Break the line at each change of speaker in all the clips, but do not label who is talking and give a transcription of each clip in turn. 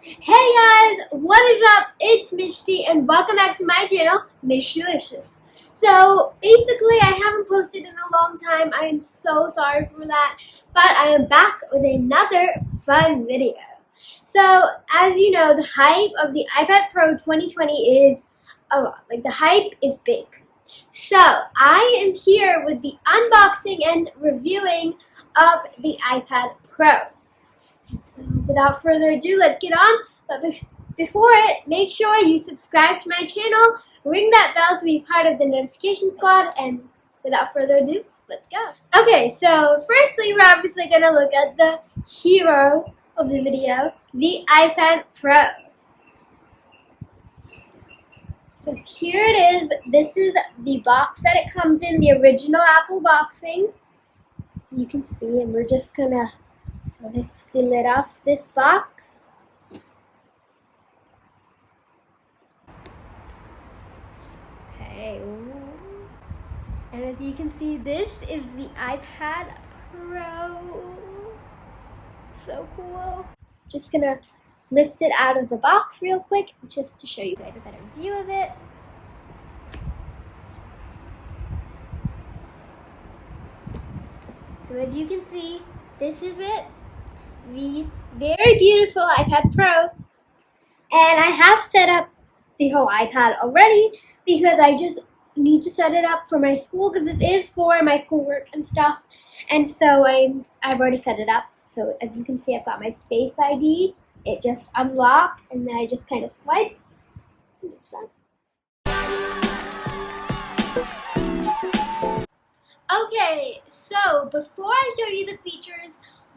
Hey guys, what is up? It's Mishti and welcome back to my channel, Mishtilicious. So basically I haven't posted in a long time. I am so sorry for that, but I am back with another fun video. So as you know, the hype of the iPad Pro 2020 is a lot. Like the hype is big. So I am here with the unboxing and reviewing of the iPad Pro. So without further ado, let's get on. But before it, make sure you subscribe to my channel, ring that bell to be part of the notification squad, and without further ado, let's go. Okay, so firstly, we're obviously going to look at the hero of the video, the iPad Pro. So here it is. This is the box that it comes in, the original Apple boxing. You can see, and we're just going to lift the lid off this box. Okay. And as you can see, this is the iPad Pro. So cool. Just gonna lift it out of the box real quick just to show you guys a better view of it. So as you can see, this is it. The very beautiful iPad Pro. And I have set up the whole iPad already because I just need to set it up for my school because this is for my schoolwork and stuff. And so I've already set it up. So as you can see, I've got my Face ID. It just unlocked and then I just kind of swipe and it's done. Okay, so before I show you the features,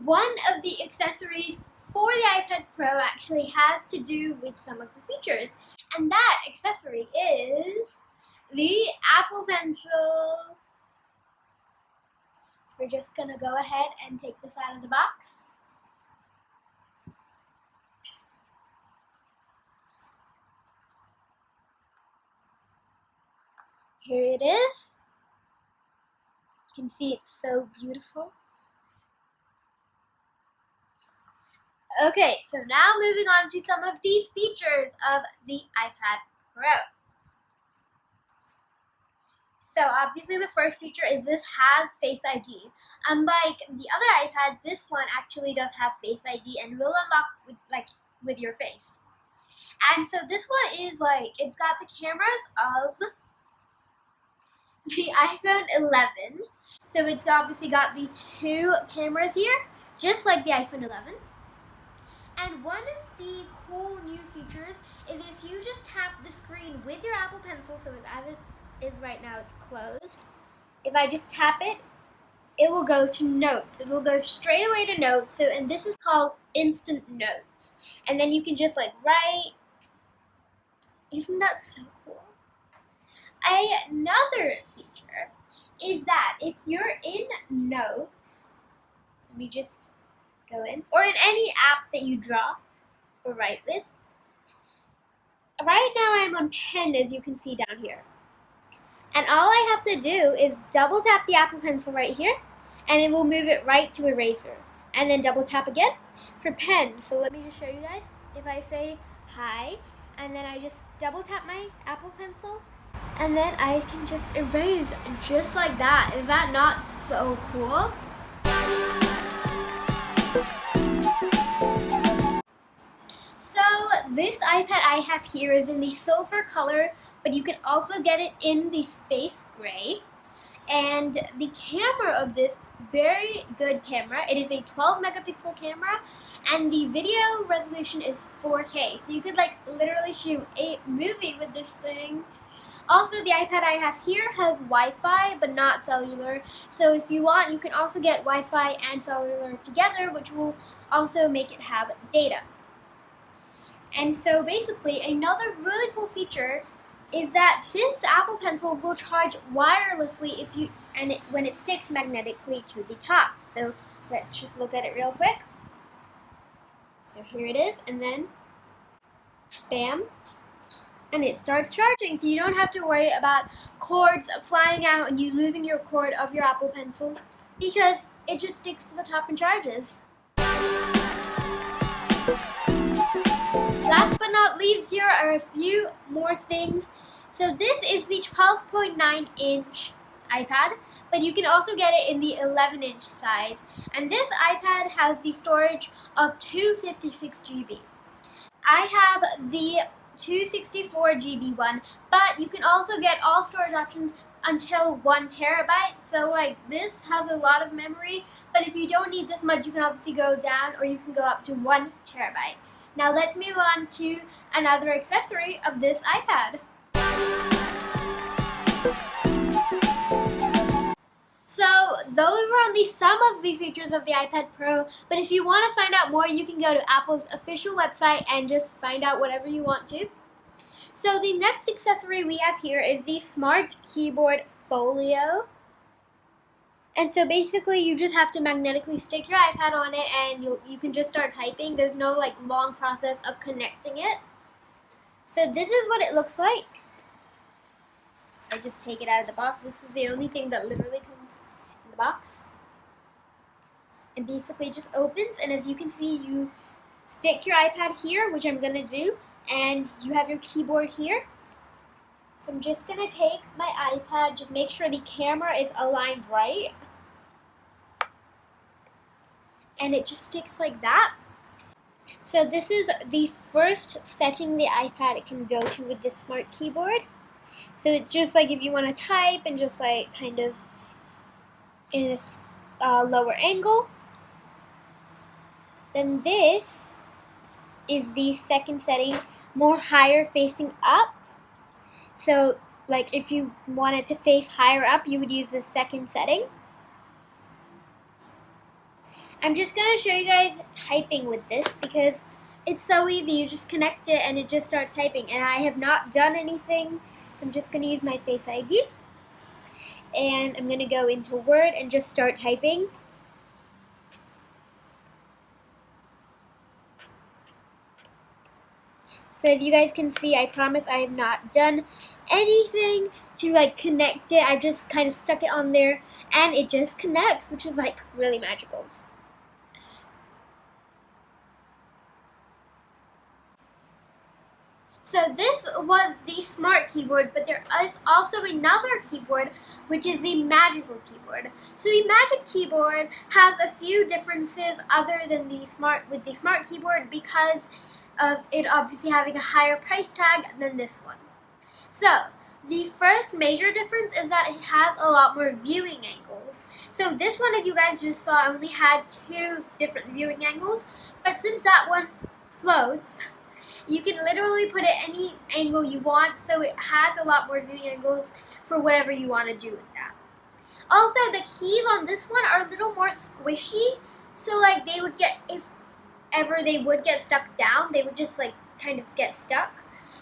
one of the accessories for the iPad Pro actually has to do with some of the features. And that accessory is the Apple Pencil. So we're just going to go ahead and take this out of the box. Here it is. You can see it's so beautiful. Okay, so now moving on to some of the features of the iPad Pro. So obviously the first feature is this has Face ID. Unlike the other iPads, this one actually does have Face ID and will unlock with your face. And so this one is it's got the cameras of the iPhone 11. So it's obviously got the two cameras here, just like the iPhone 11. And one of the cool new features is if you just tap the screen with your Apple Pencil, so as it is right now, it's closed. If I just tap it, it will go to Notes. It will go straight away to Notes. So, and this is called Instant Notes. And then you can just write. Isn't that so cool? Another feature is that if you're in Notes, so we just go in, or in any app that you draw or write with. Right now I'm on pen, as you can see down here. And all I have to do is double tap the Apple Pencil right here, and it will move it right to eraser. And then double tap again for pen. So let me just show you guys. If I say hi, and then I just double tap my Apple Pencil, and then I can just erase just like that. Is that not so cool? So this iPad I have here is in the silver color, but you can also get it in the space gray. And the camera of this, very good camera. It is a 12 megapixel camera and the video resolution is 4K. So you could literally shoot a movie with this thing. Also, the iPad I have here has Wi-Fi, but not cellular. So if you want, you can also get Wi-Fi and cellular together, which will also make it have data. And so basically, another really cool feature is that this Apple Pencil will charge wirelessly when it sticks magnetically to the top. So let's just look at it real quick. So here it is, and then bam. And it starts charging, so you don't have to worry about cords flying out and you losing your cord of your Apple Pencil because it just sticks to the top and charges. these here are a few more things. So this is the 12.9 inch iPad, but you can also get it in the 11 inch size. And this iPad has the storage of 256 GB. I have the 264 GB one, but you can also get all storage options until 1 terabyte. So like this has a lot of memory, but if you don't need this much, you can obviously go down or you can go up to 1 terabyte. Now let's move on to another accessory of this iPad. So those were only some of the features of the iPad Pro, but if you want to find out more, you can go to Apple's official website and just find out whatever you want to. So the next accessory we have here is the Smart Keyboard Folio. And so basically you just have to magnetically stick your iPad on it and you can just start typing. There's no like long process of connecting it. So this is what it looks like. I just take it out of the box. This is the only thing that literally comes in the box. And basically it just opens, and as you can see, you stick your iPad here, which I'm gonna do, and you have your keyboard here. So I'm just gonna take my iPad, just make sure the camera is aligned right. And it just sticks like that. So this is the first setting the iPad can go to with this smart keyboard. So it's just like if you want to type and just like kind of in a lower angle. Then this is the second setting, more higher facing up. So like if you want it to face higher up, you would use the second setting. I'm just going to show you guys typing with this because it's so easy. You just connect it and it just starts typing. And I have not done anything, so I'm just going to use my Face ID. And I'm going to go into Word and just start typing. So as you guys can see, I promise I have not done anything to like connect it. I just kind of stuck it on there and it just connects, which is like really magical. So this was the smart keyboard, but there is also another keyboard, which is the magical keyboard. So the magic keyboard has a few differences other than the smart keyboard because of it obviously having a higher price tag than this one. So the first major difference is that it has a lot more viewing angles. So this one, as you guys just saw, only had 2 different viewing angles, but since that one floats, you can literally put it any angle you want, so it has a lot more viewing angles for whatever you want to do with that. Also, the keys on this one are a little more squishy, so like they would get, if ever they would get stuck down, they would just like kind of get stuck.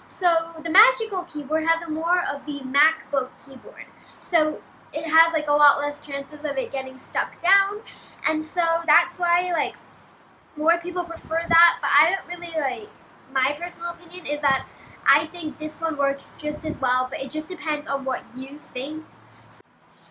So the magical keyboard has a more of the MacBook keyboard, so it has like a lot less chances of it getting stuck down, and so that's why like more people prefer that, but I don't really like. My personal opinion is that I think this one works just as well, but it just depends on what you think.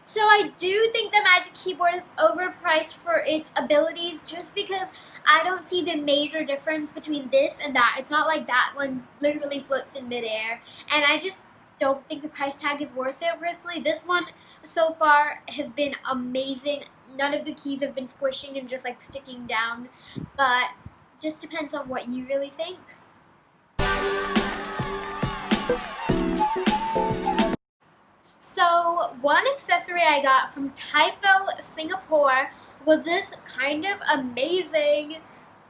So I do think the Magic Keyboard is overpriced for its abilities just because I don't see the major difference between this and that. It's not like that one literally floats in midair, and I just don't think the price tag is worth it personally. This one so far has been amazing. None of the keys have been squishing and just like sticking down, but just depends on what you really think. So one accessory I got from Typo Singapore was this kind of amazing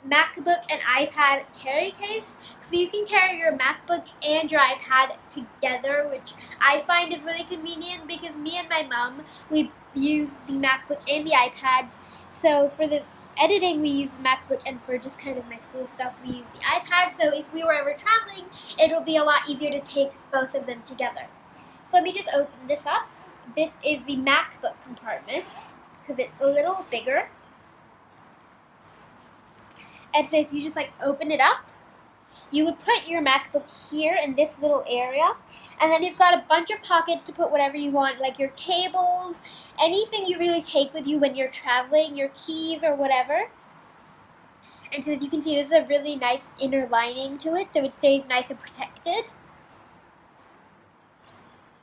MacBook and iPad carry case. So you can carry your MacBook and your iPad together, which I find is really convenient because me and my mom, we use the MacBook and the iPads. So for the editing, we use the MacBook, and for just kind of my school stuff, we use the iPad. So if we were ever traveling, it'll be a lot easier to take both of them together. So let me just open this up. This is the MacBook compartment because it's a little bigger. And so if you just like open it up, you would put your MacBook here in this little area, and then you've got a bunch of pockets to put whatever you want, like your cables, anything you really take with you when you're traveling, your keys or whatever. And so as you can see, there's a really nice inner lining to it, so it stays nice and protected.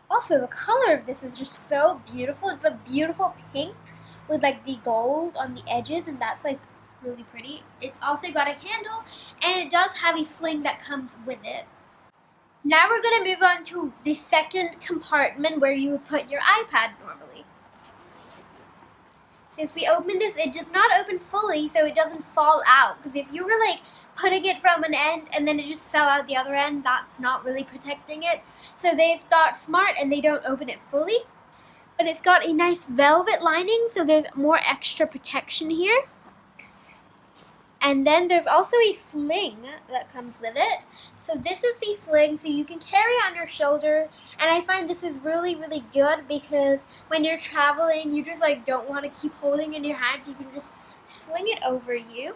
Also, the color of this is just so beautiful. It's a beautiful pink with like the gold on the edges, and that's like really pretty. It's also got a handle, and it does have a sling that comes with it. Now we're going to move on to the second compartment where you would put your iPad normally. So if we open this, it does not open fully so it doesn't fall out. Because if you were like putting it from an end and then it just fell out the other end, that's not really protecting it. So they've thought smart and they don't open it fully. But it's got a nice velvet lining, so there's more extra protection here. And then there's also a sling that comes with it. So this is the sling, so you can carry it on your shoulder. And I find this is really, really good because when you're traveling, you just like don't want to keep holding in your hands. You can just sling it over you.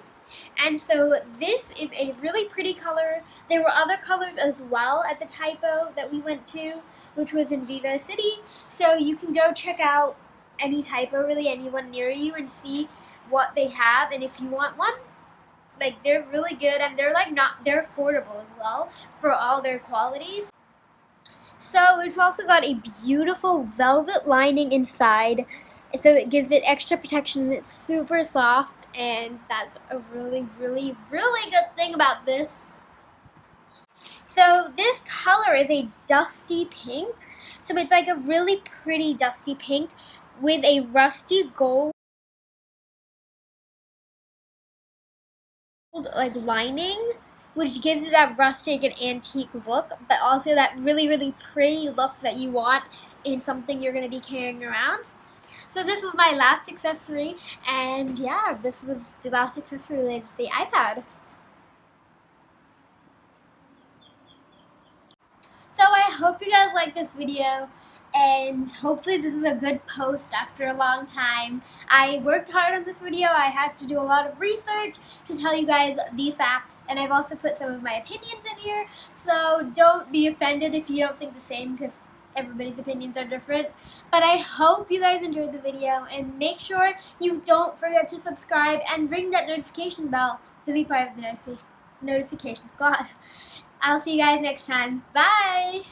And so this is a really pretty color. There were other colors as well at the typo that we went to, which was in Vivo City. So you can go check out any typo, really anyone near you, and see what they have. And if you want one, like they're really good, and they're affordable as well for all their qualities. So it's also got a beautiful velvet lining inside, so it gives it extra protection. It's super soft, and that's a really, really, really good thing about this. So this color is a dusty pink, so it's like a really pretty dusty pink with a rusty gold like lining, which gives it that rustic and antique look, but also that really, really pretty look that you want in something you're going to be carrying around. So this was my last accessory, and yeah, this was the last accessory related to the iPad. So I hope you guys like this video, and hopefully this is a good post after a long time. I worked hard on this video. I had to do a lot of research to tell you guys the facts, and I've also put some of my opinions in here, so don't be offended if you don't think the same, because everybody's opinions are different. But I hope you guys enjoyed the video, and make sure you don't forget to subscribe and ring that notification bell to be part of the notification squad. I'll see you guys next time. Bye!